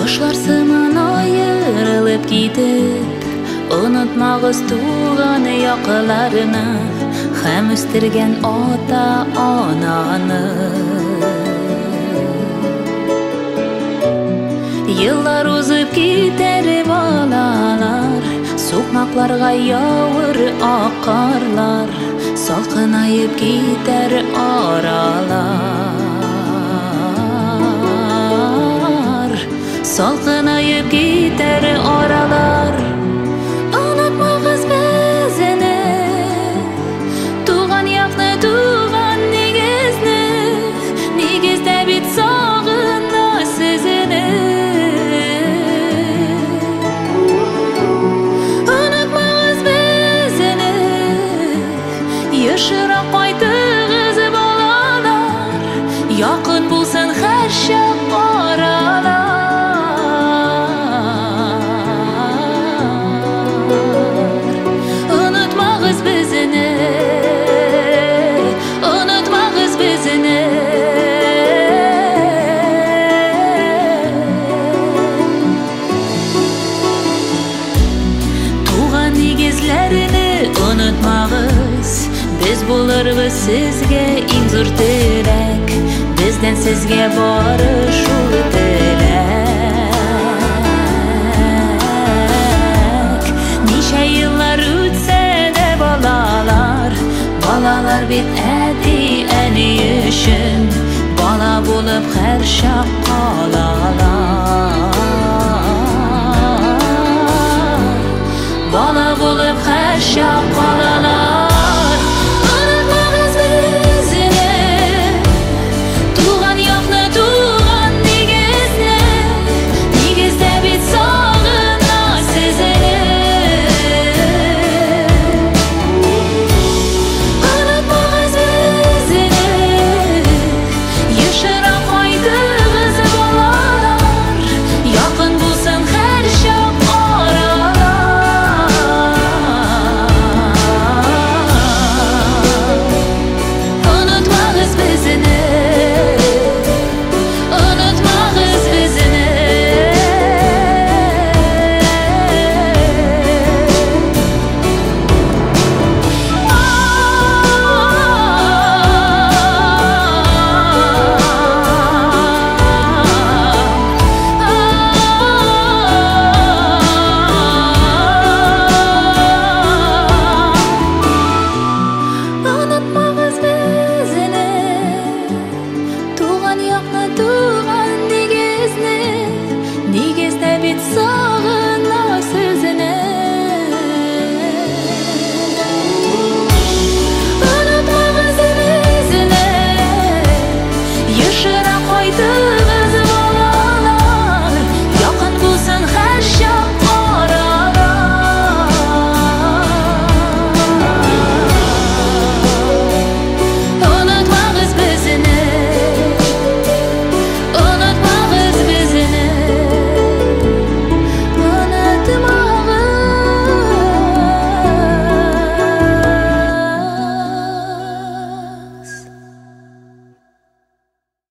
Кошлар сыман айырылып китеп, онытмагыз туган якыларны һәм үстергән ата-ананы. Еллар узып китер балалар, сукмакларга явыр аккарлар, салкынайып китер аралар, салкынайып китер аралар. Онытмагыз безне, туган якны, туган нигезне, нигездә бит сагына сезне. Ешырак кайтыгыз балалар, якын булсын һәр чак аралар. Онытмагыз безне, онытмагыз безне. Туган нигезләрне онытмагыз. Biz bulurбыз sizge иң зур теләк, бездән сезгә бары шул теләк. Ничә еллар үтсә дә балалар, балалар бит әти әни өчен, бала булып һәр чак